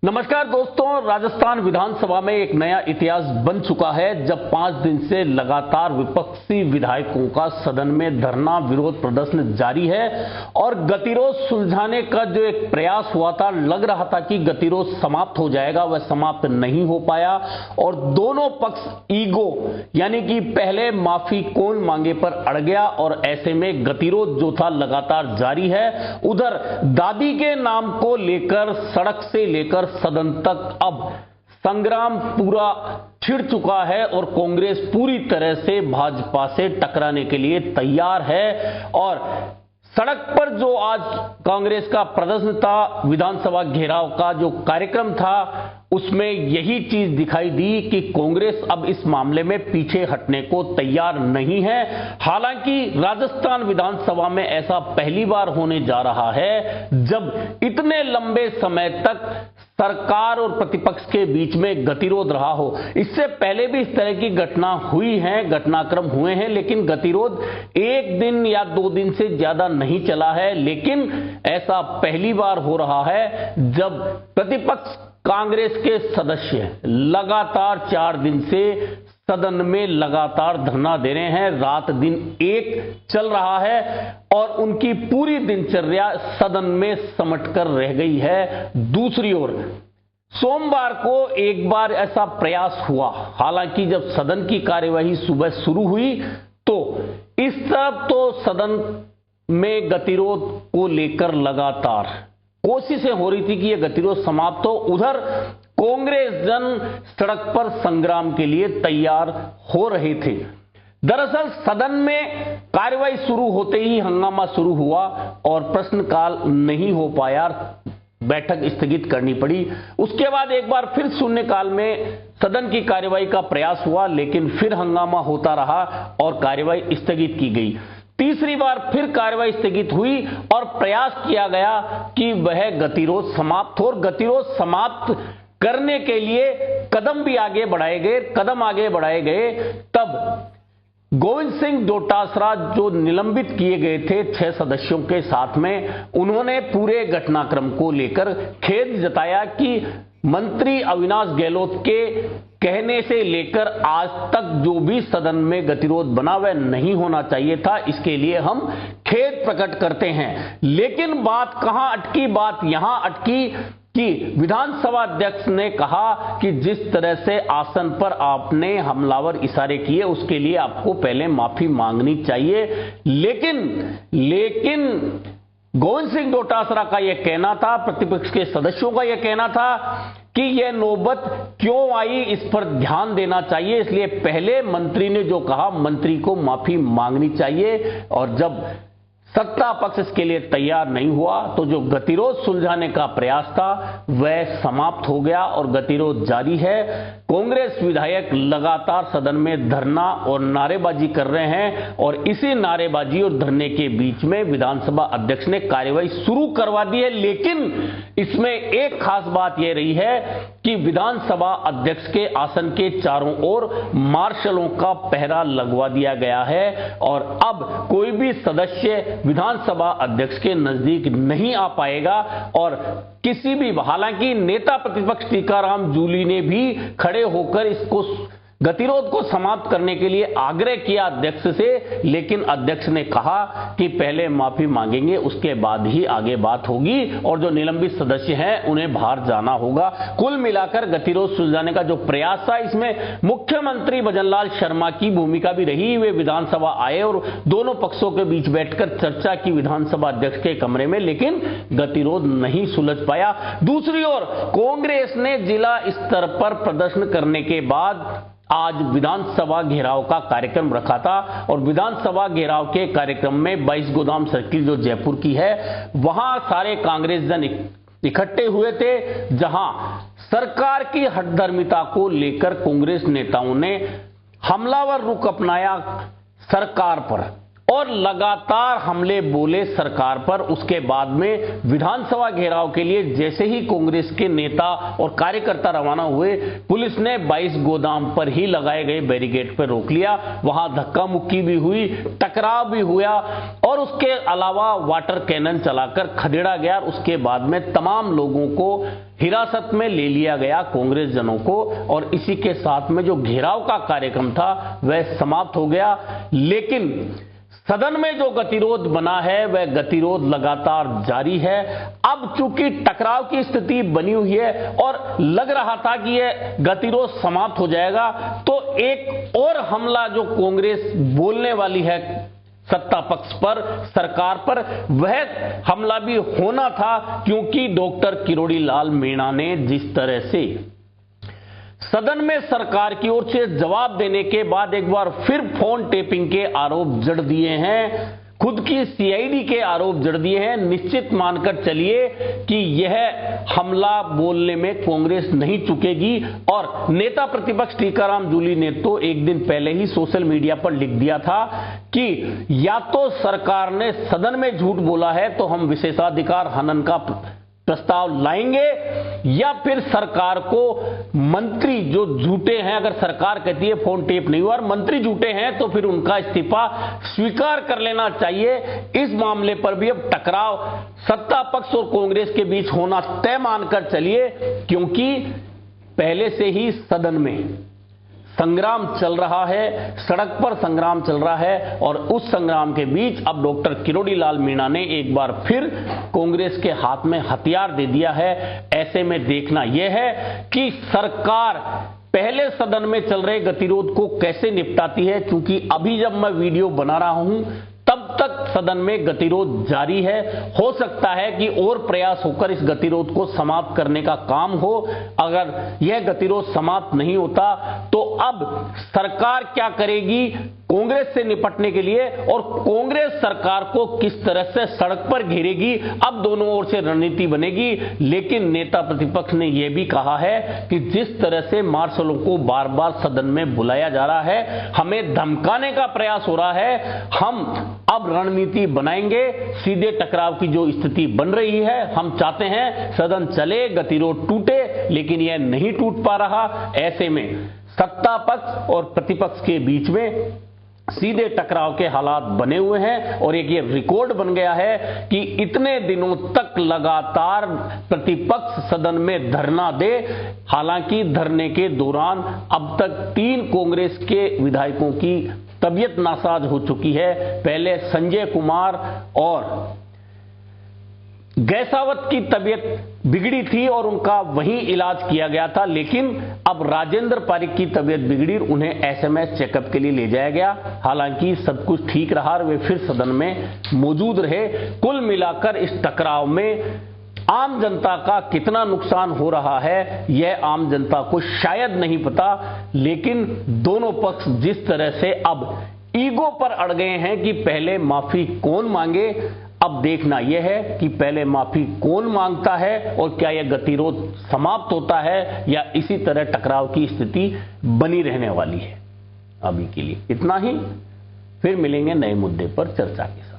नमस्कार दोस्तों, राजस्थान विधानसभा में एक नया इतिहास बन चुका है जब 5 दिन से लगातार विपक्षी विधायकों का सदन में धरना विरोध प्रदर्शन जारी है और गतिरोध सुलझाने का जो एक प्रयास हुआ था, लग रहा था कि गतिरोध समाप्त हो जाएगा, वह समाप्त नहीं हो पाया और दोनों पक्ष ईगो यानी कि पहले माफी कौन मांगे पर अड़ गया और ऐसे में गतिरोध जो था लगातार जारी है। उधर दादी के नाम को लेकर सड़क से लेकर सदन तक अब संग्राम पूरा छिड़ चुका है और कांग्रेस पूरी तरह से भाजपा से टकराने के लिए तैयार है। और सड़क पर जो आज कांग्रेस का प्रदर्शन था, विधानसभा घेराव का जो कार्यक्रम था, उसमें यही चीज दिखाई दी कि कांग्रेस अब इस मामले में पीछे हटने को तैयार नहीं है। हालांकि राजस्थान विधानसभा में ऐसा पहली बार होने जा रहा है जब इतने लंबे समय तक सरकार और प्रतिपक्ष के बीच में गतिरोध रहा हो। इससे पहले भी इस तरह की घटना हुई है, घटनाक्रम हुए हैं, लेकिन गतिरोध 1 दिन या 2 दिन से ज्यादा नहीं चला है। लेकिन ऐसा पहली बार हो रहा है जब प्रतिपक्ष कांग्रेस के सदस्य लगातार 4 दिन से सदन में लगातार धरना दे रहे हैं, रात दिन एक चल रहा है और उनकी पूरी दिनचर्या सदन में समटकर रह गई है। दूसरी ओर सोमवार को एक बार ऐसा प्रयास हुआ, हालांकि जब सदन की कार्यवाही सुबह शुरू हुई तो इस तरफ तो सदन में गतिरोध को लेकर लगातार कोशिशें हो रही थी कि यह गतिरोध समाप्त हो, उधर कांग्रेस जन सड़क पर संग्राम के लिए तैयार हो रहे थे। दरअसल सदन में कार्यवाही शुरू होते ही हंगामा शुरू हुआ और प्रश्नकाल नहीं हो पाया, बैठक स्थगित करनी पड़ी। उसके बाद एक बार फिर शून्यकाल में सदन की कार्यवाही का प्रयास हुआ, लेकिन फिर हंगामा होता रहा और कार्यवाही स्थगित की गई। तीसरी बार फिर कार्यवाही स्थगित हुई और प्रयास किया गया कि वह गतिरोध समाप्त हो और गतिरोध समाप्त करने के लिए कदम भी आगे बढ़ाए गए। तब गोविंद सिंह डोटासरा जो निलंबित किए गए थे 6 सदस्यों के साथ में, उन्होंने पूरे घटनाक्रम को लेकर खेद जताया कि मंत्री अविनाश गहलोत के कहने से लेकर आज तक जो भी सदन में गतिरोध बना वह नहीं होना चाहिए था, इसके लिए हम खेद प्रकट करते हैं। लेकिन बात कहां अटकी? बात यहां अटकी कि विधानसभा अध्यक्ष ने कहा कि जिस तरह से आसन पर आपने हमलावर इशारे किए उसके लिए आपको पहले माफी मांगनी चाहिए। लेकिन गोविंद सिंह डोटासरा का यह कहना था, प्रतिपक्ष के सदस्यों का यह कहना था कि यह नौबत क्यों आई, इस पर ध्यान देना चाहिए। इसलिए पहले मंत्री ने जो कहा, मंत्री को माफी मांगनी चाहिए। और जब सत्ता पक्ष इसके लिए तैयार नहीं हुआ तो जो गतिरोध सुलझाने का प्रयास था वह समाप्त हो गया और गतिरोध जारी है। कांग्रेस विधायक लगातार सदन में धरना और नारेबाजी कर रहे हैं और इसी नारेबाजी और धरने के बीच में विधानसभा अध्यक्ष ने कार्यवाही शुरू करवा दी है। लेकिन इसमें एक खास बात यह रही है कि विधानसभा अध्यक्ष के आसन के चारों ओर मार्शलों का पहरा लगवा दिया गया है और अब कोई भी सदस्य विधानसभा अध्यक्ष के नजदीक नहीं आ पाएगा। और किसी भी, हालांकि नेता प्रतिपक्ष टीकाराम जूली ने भी खड़े होकर इसको गतिरोध को समाप्त करने के लिए आग्रह किया अध्यक्ष से, लेकिन अध्यक्ष ने कहा कि पहले माफी मांगेंगे, उसके बाद ही आगे बात होगी और जो निलंबित सदस्य हैं उन्हें बाहर जाना होगा। कुल मिलाकर गतिरोध सुलझाने का जो प्रयास था, इसमें मुख्यमंत्री भजनलाल शर्मा की भूमिका भी रही। वे विधानसभा आए और दोनों पक्षों के बीच बैठकर चर्चा की विधानसभा अध्यक्ष के कमरे में, लेकिन गतिरोध नहीं सुलझ पाया। दूसरी ओर कांग्रेस ने जिला स्तर पर प्रदर्शन करने के बाद आज विधानसभा घेराव का कार्यक्रम रखा था और विधानसभा घेराव के कार्यक्रम में 22 गोदाम सर्किल जो जयपुर की है, वहां सारे कांग्रेस जन इकट्ठे हुए थे, जहां सरकार की हठधर्मिता को लेकर कांग्रेस नेताओं ने हमलावर रुख अपनाया सरकार पर और लगातार हमले बोले सरकार पर। उसके बाद में विधानसभा घेराव के लिए जैसे ही कांग्रेस के नेता और कार्यकर्ता रवाना हुए, पुलिस ने 22 गोदाम पर ही लगाए गए बैरिकेड पर रोक लिया। वहां धक्का मुक्की भी हुई, टकराव भी हुआ और उसके अलावा वाटर कैनन चलाकर खदेड़ा गया। उसके बाद में तमाम लोगों को हिरासत में ले लिया गया, कांग्रेस जनों को, और इसी के साथ में जो घेराव का कार्यक्रम था वह समाप्त हो गया। लेकिन सदन में जो गतिरोध बना है वह गतिरोध लगातार जारी है। अब चूंकि टकराव की स्थिति बनी हुई है और लग रहा था कि यह गतिरोध समाप्त हो जाएगा, तो एक और हमला जो कांग्रेस बोलने वाली है सत्ता पक्ष पर, सरकार पर, वह हमला भी होना था। क्योंकि डॉक्टर किरोड़ी लाल मीणा ने जिस तरह से सदन में सरकार की ओर से जवाब देने के बाद एक बार फिर फोन टेपिंग के आरोप जड़ दिए हैं, खुद की सीआईडी के आरोप जड़ दिए हैं, निश्चित मानकर चलिए कि यह हमला बोलने में कांग्रेस नहीं चुकेगी। और नेता प्रतिपक्ष टीकाराम जूली ने तो एक दिन पहले ही सोशल मीडिया पर लिख दिया था कि या तो सरकार ने सदन में झूठ बोला है तो हम विशेषाधिकार हनन का प्रस्ताव लाएंगे, या फिर सरकार को मंत्री जो झूठे हैं, अगर सरकार कहती है फोन टेप नहीं हुआ और मंत्री झूठे हैं तो फिर उनका इस्तीफा स्वीकार कर लेना चाहिए। इस मामले पर भी अब टकराव सत्ता पक्ष और कांग्रेस के बीच होना तय मानकर चलिए, क्योंकि पहले से ही सदन में संग्राम चल रहा है, सड़क पर संग्राम चल रहा है। और उस संग्राम के बीच अब डॉक्टर किरोड़ी लाल मीणा ने एक बार फिर कांग्रेस के हाथ में हथियार दे दिया है। ऐसे में देखना यह है कि सरकार पहले सदन में चल रहे गतिरोध को कैसे निपटाती है, क्योंकि अभी जब मैं वीडियो बना रहा हूं तब तक सदन में गतिरोध जारी है। हो सकता है कि और प्रयास होकर इस गतिरोध को समाप्त करने का काम हो। अगर यह गतिरोध समाप्त नहीं होता तो अब सरकार क्या करेगी कांग्रेस से निपटने के लिए, और कांग्रेस सरकार को किस तरह से सड़क पर घेरेगी, अब दोनों ओर से रणनीति बनेगी। लेकिन नेता प्रतिपक्ष ने यह भी कहा है कि जिस तरह से मार्शलों को बार बार सदन में बुलाया जा रहा है, हमें धमकाने का प्रयास हो रहा है, हम अब रणनीति बनाएंगे। सीधे टकराव की जो स्थिति बन रही है, हम चाहते हैं सदन चले, गतिरोध टूटे, लेकिन यह नहीं टूट पा रहा। ऐसे में सत्ता पक्ष और प्रतिपक्ष के बीच में सीधे टकराव के हालात बने हुए हैं और एक ये रिकॉर्ड बन गया है कि इतने दिनों तक लगातार प्रतिपक्ष सदन में धरना दे। हालांकि धरने के दौरान अब तक 3 कांग्रेस के विधायकों की तबीयत नासाज हो चुकी है। पहले संजय कुमार और गैसावत की तबीयत बिगड़ी थी और उनका वहीं इलाज किया गया था, लेकिन अब राजेंद्र पारिक की तबीयत बिगड़ी, उन्हें एसएमएस चेकअप के लिए ले जाया गया। हालांकि सब कुछ ठीक रहा और वे फिर सदन में मौजूद रहे। कुल मिलाकर इस टकराव में आम जनता का कितना नुकसान हो रहा है यह आम जनता को शायद नहीं पता, लेकिन दोनों पक्ष जिस तरह से अब ईगो पर अड़ गए हैं कि पहले माफी कौन मांगे, अब देखना यह है कि पहले माफी कौन मांगता है और क्या यह गतिरोध समाप्त होता है या इसी तरह टकराव की स्थिति बनी रहने वाली है। अभी के लिए इतना ही, फिर मिलेंगे नए मुद्दे पर चर्चा के साथ।